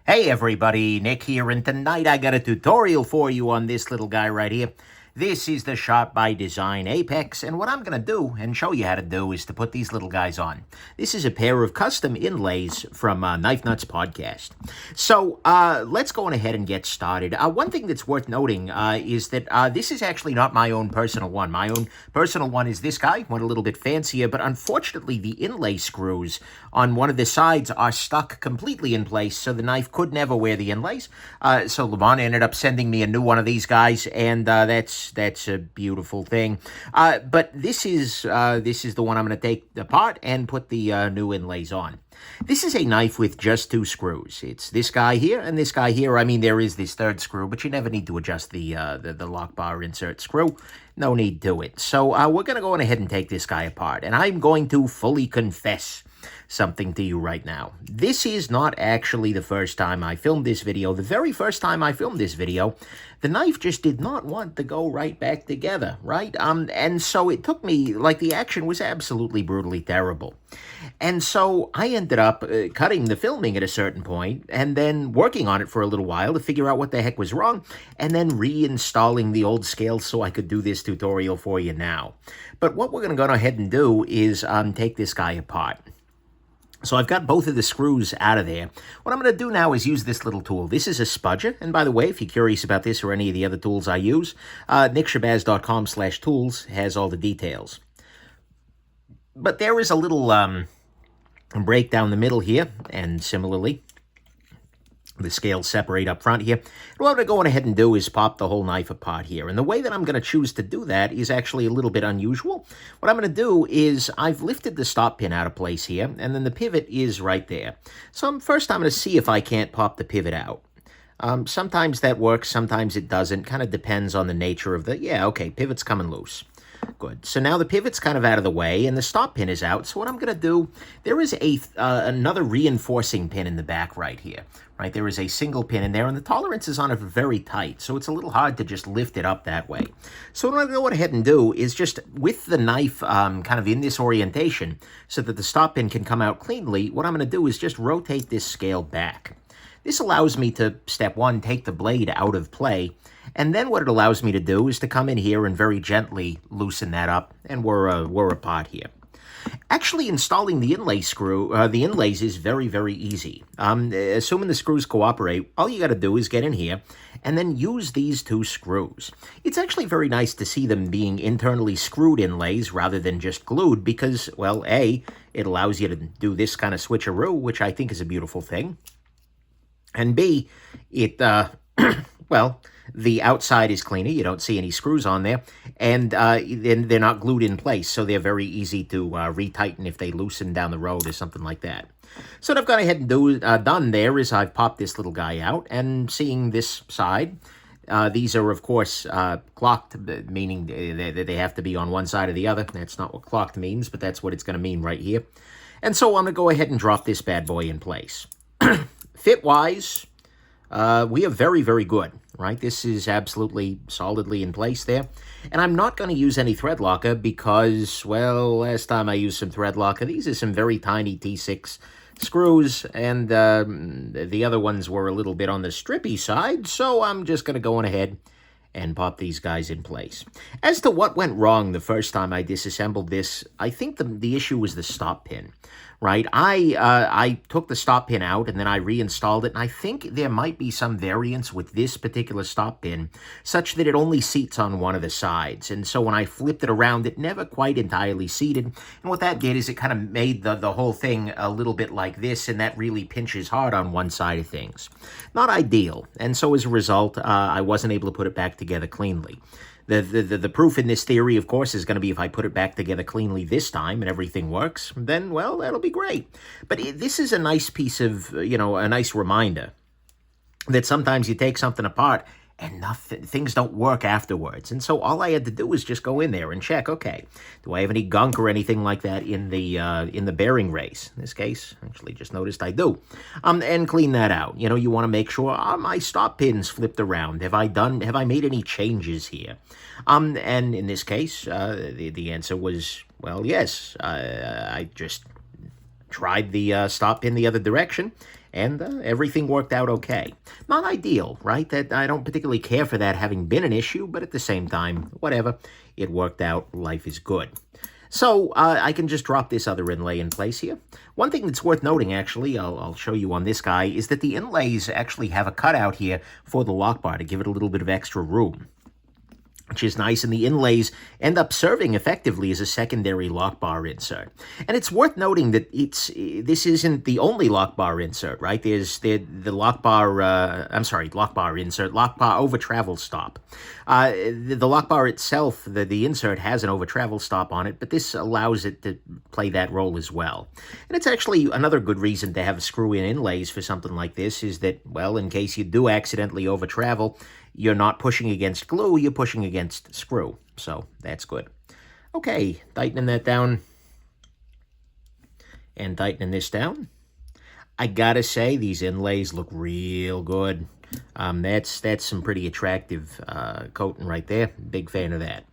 Hey everybody, Nick here, and tonight I got a tutorial for you on this little guy right here. This is the SharpByDesign Apex, and what I'm going to do and show you how to do is to put these little guys on. This is a pair of custom inlays from KnifeNutsPodcast. So let's go on ahead and get started. One thing that's worth noting is that this is actually not my own personal one. My own personal one is this guy, one a little bit fancier, but unfortunately the inlay screws on one of the sides are stuck completely in place, so the knife could never wear the inlays. So Lamont ended up sending me a new one of these guys, and that's a beautiful thing. But this is the one I'm going to take apart and put the new inlays on. This is a knife with just two screws. It's this guy here and this guy here. I mean, there is this third screw, but you never need to adjust the lock bar insert screw. No need to it. So we're going to go on ahead and take this guy apart, and I'm going to fully confess something to you right now. This is not actually the first time I filmed this video. The very first time I filmed this video, the knife just did not want to go right back together, right? And so it took me, like, the action was absolutely brutally terrible. And so I ended up cutting the filming at a certain point and then working on it for a little while to figure out what the heck was wrong, and then reinstalling the old scale so I could do this tutorial for you now. But what we're going to go ahead and do is take this guy apart. So I've got both of the screws out of there. What I'm going to do now is use this little tool. This is a spudger, and by the way, if you're curious about this or any of the other tools I use, nickshabazz.com/tools has all the details. But there is a little break down the middle here, and similarly, the scales separate up front here. And what I'm going to go ahead and do is pop the whole knife apart here. And the way that I'm going to choose to do that is actually a little bit unusual. What I'm going to do is I've lifted the stop pin out of place here, and then the pivot is right there. So first I'm going to see if I can't pop the pivot out. Sometimes that works, sometimes it doesn't. Kind of depends on the nature of the, yeah, okay, pivot's coming loose. Good. So now the pivot's kind of out of the way, and the stop pin is out. So what I'm going to do, there is another reinforcing pin in the back right here. Right, there is a single pin in there, and the tolerance is on it very tight, so it's a little hard to just lift it up that way. So what I'm going to go ahead and do is just, with the knife kind of in this orientation, so that the stop pin can come out cleanly, what I'm going to do is just rotate this scale back. This allows me to, step one, take the blade out of play, and then what it allows me to do is to come in here and very gently loosen that up, and we're apart here. Actually, installing the the inlays is very, very easy. Assuming the screws cooperate, all you got to do is get in here and then use these two screws. It's actually very nice to see them being internally screwed inlays rather than just glued because, well, A, it allows you to do this kind of switcheroo, which I think is a beautiful thing. And B, it, well, the outside is cleaner. You don't see any screws on there. And then they're not glued in place, so they're very easy to retighten if they loosen down the road or something like that. So what I've gone ahead and done there is I've popped this little guy out, and seeing this side, these are, of course, clocked, meaning they have to be on one side or the other. That's not what clocked means, but that's what it's going to mean right here. And so I'm going to go ahead and drop this bad boy in place. Fit-wise, we are very, very good, right? This is absolutely solidly in place there. And I'm not going to use any thread locker because, well, last time I used some thread locker, these are some very tiny T6 screws, and the other ones were a little bit on the strippy side, so I'm just going to go on ahead and pop these guys in place. As to what went wrong the first time I disassembled this, I think the issue was the stop pin, right? I took the stop pin out and then I reinstalled it, and I think there might be some variance with this particular stop pin such that it only seats on one of the sides, and so when I flipped it around, it never quite entirely seated, and what that did is it kind of made the whole thing a little bit like this, and that really pinches hard on one side of things. Not ideal, and so as a result, I wasn't able to put it back together cleanly. The proof in this theory, of course, is going to be if I put it back together cleanly this time and everything works, then, well, that'll be great. But this is a nice piece of, a nice reminder that sometimes you take something apart and things don't work afterwards. And so all I had to do was just go in there and check, okay, do I have any gunk or anything like that in the bearing race? In this case, actually just noticed I do. And clean that out. You want to make sure, are my stop pins flipped around? Have I made any changes here? And in this case, the answer was, well, yes. I just tried the stop pin the other direction, And everything worked out okay. Not ideal, right? That I don't particularly care for that having been an issue, but at the same time, whatever. It worked out. Life is good. So I can just drop this other inlay in place here. One thing that's worth noting, actually, I'll show you on this guy, is that the inlays actually have a cutout here for the lock bar to give it a little bit of extra room, which is nice, and the inlays end up serving effectively as a secondary lock bar insert. And it's worth noting that this isn't the only lock bar insert, right? There's the lock bar, lock bar insert, lock bar over travel stop. The lock bar itself, the insert has an over travel stop on it, but this allows it to play that role as well. And it's actually another good reason to have screw-in inlays for something like this is that, well, in case you do accidentally over travel, you're not pushing against glue, you're pushing against screw. So that's good. Okay, tightening that down and tightening this down. I gotta say, these inlays look real good. That's some pretty attractive coating right there. Big fan of that.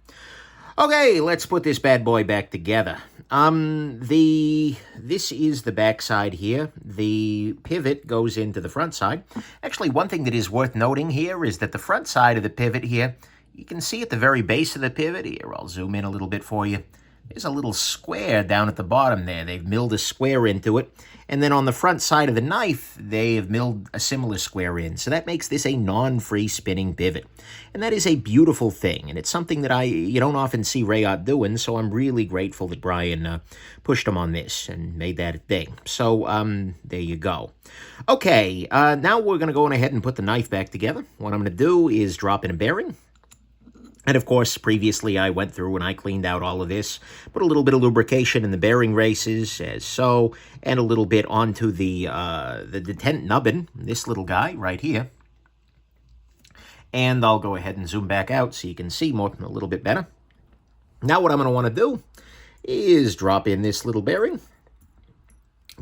Okay, let's put this bad boy back together. This is the back side here. The pivot goes into the front side. Actually, one thing that is worth noting here is that the front side of the pivot here, you can see at the very base of the pivot here, I'll zoom in a little bit for you. There's a little square down at the bottom there. They've milled a square into it. And then on the front side of the knife, they have milled a similar square in. So that makes this a non-free spinning pivot. And that is a beautiful thing. And it's something that you don't often see Rayot doing. So I'm really grateful that Brian pushed him on this and made that a thing. So there you go. Okay, now we're going to go on ahead and put the knife back together. What I'm going to do is drop in a bearing. And of course, previously I went through and I cleaned out all of this, put a little bit of lubrication in the bearing races, as so, and a little bit onto the detent nubbin, this little guy right here. And I'll go ahead and zoom back out so you can see a little bit better. Now what I'm going to want to do is drop in this little bearing.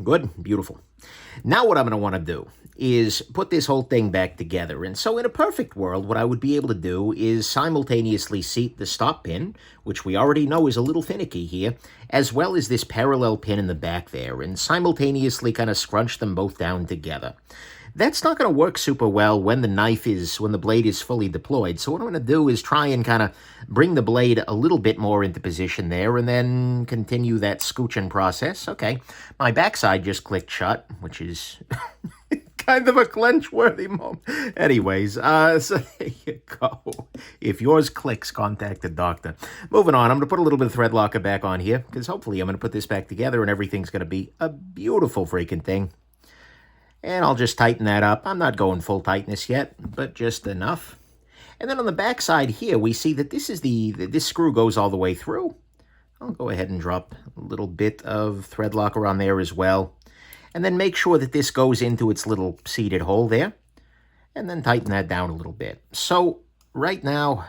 Good, beautiful. Now what I'm going to want to do is put this whole thing back together. And so in a perfect world, what I would be able to do is simultaneously seat the stop pin, which we already know is a little finicky here, as well as this parallel pin in the back there, and simultaneously kind of scrunch them both down together. That's not going to work super well when the blade is fully deployed. So what I'm going to do is try and kind of bring the blade a little bit more into position there and then continue that scooching process. Okay, my backside just clicked shut, which is kind of a clench-worthy moment. Anyways, so there you go. If yours clicks, contact the doctor. Moving on, I'm going to put a little bit of thread locker back on here because hopefully I'm going to put this back together and everything's going to be a beautiful freaking thing. And I'll just tighten that up. I'm not going full tightness yet, but just enough. And then on the back side here, we see that this screw goes all the way through. I'll go ahead and drop a little bit of thread locker on there as well. And then make sure that this goes into its little seated hole there. And then tighten that down a little bit. So right now,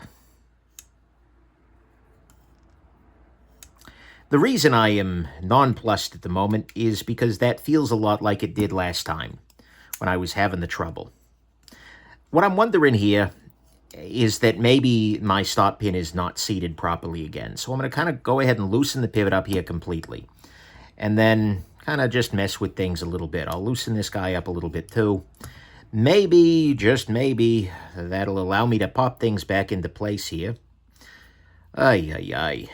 the reason I am nonplussed at the moment is because that feels a lot like it did last time when I was having the trouble. What I'm wondering here is that maybe my stop pin is not seated properly again. So I'm going to kind of go ahead and loosen the pivot up here completely. And then kind of just mess with things a little bit. I'll loosen this guy up a little bit too. Maybe, just maybe, that'll allow me to pop things back into place here. Ay, ay, ay.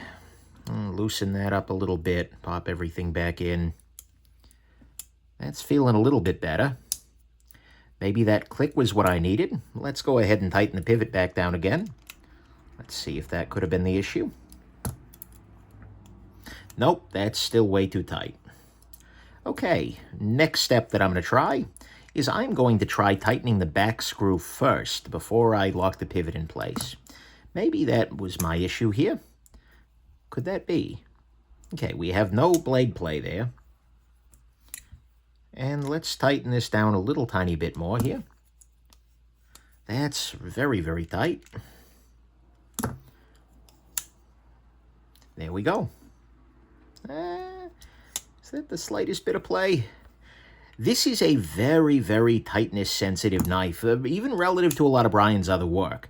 Loosen that up a little bit, pop everything back in. That's feeling a little bit better. Maybe that click was what I needed. Let's go ahead and tighten the pivot back down again. Let's see if that could have been the issue. Nope, that's still way too tight. Okay, next step that I'm going to try is I'm going to try tightening the back screw first before I lock the pivot in place. Maybe that was my issue here. Could that be? Okay, we have no blade play there. And let's tighten this down a little tiny bit more here. That's very, very tight. There we go. Is that the slightest bit of play? This is a very, very tightness-sensitive knife, even relative to a lot of Brian's other work.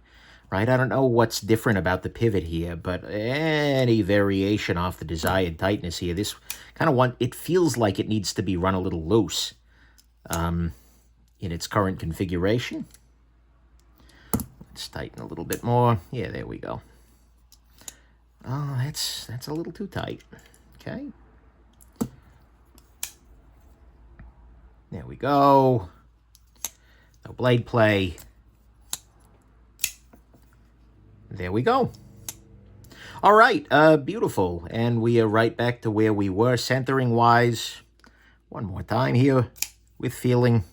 Right, I don't know what's different about the pivot here, but any variation off the desired tightness here, this kind of it feels like it needs to be run a little loose. in its current configuration. Let's tighten a little bit more. Yeah, there we go. Oh, that's a little too tight. Okay. There we go. No blade play. There we go. All right, beautiful. And we are right back to where we were centering-wise. One more time here with feeling.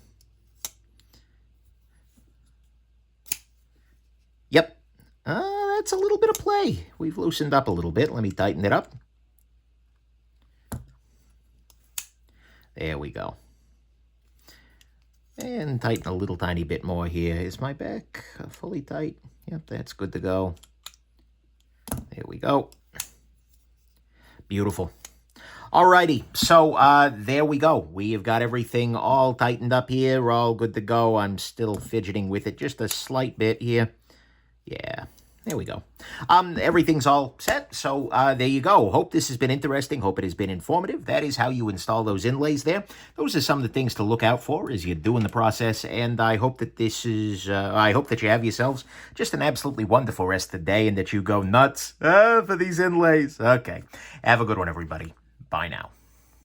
Yep. That's a little bit of play. We've loosened up a little bit. Let me tighten it up. There we go. And tighten a little tiny bit more here. Is my back fully tight? Yep, that's good to go. There we go. Beautiful. Alrighty, so there we go. We have got everything all tightened up here. We're all good to go. I'm still fidgeting with it just a slight bit here. Yeah, there we go. Everything's all set, so there you go. Hope this has been interesting. Hope it has been informative. That is how you install those inlays there. Those are some of the things to look out for as you're doing the process, and I hope that this is, I hope that you have yourselves just an absolutely wonderful rest of the day and that you go nuts for these inlays. Okay, have a good one, everybody. Bye now.